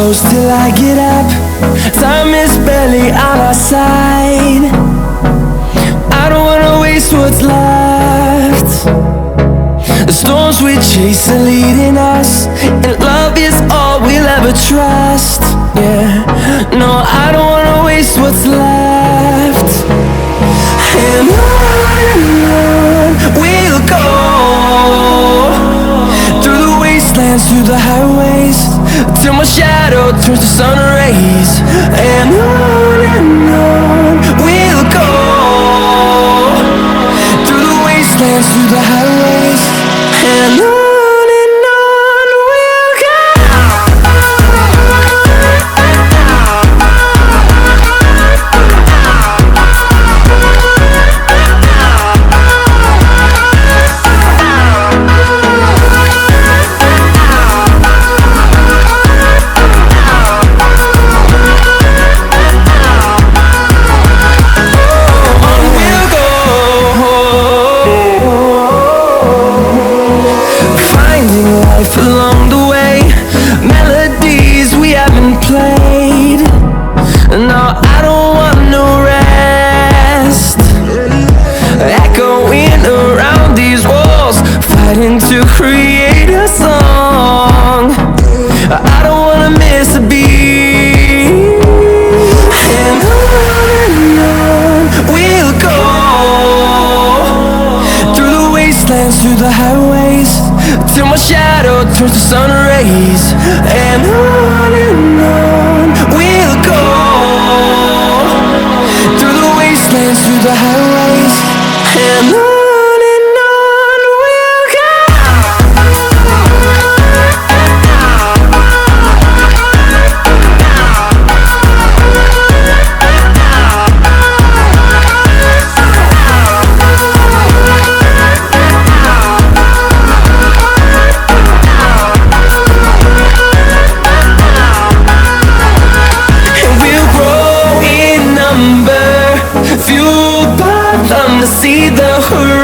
close till I get up. Time is barely on our side. I don't wanna waste what's left. The storms we chase are leading us, and love is all we'll ever trust. Yeah, no, I don't wanna waste what's left. And on we'll go, through the wastelands, through the highways, till my shadow turns to sun rays. And on we'll go, through the wastelands, through the highways, and on. Along the way, melodies we haven't played. No, I don't want no rest. Echoing around these walls, fighting to create a song. I don't wanna miss a beat. And on we'll go, through the wastelands, through the highways, till my shadow turns to sun rays. And on we'll go, through the wastelands, through the highways, and on we'll go. Fueled by them to see the horizon.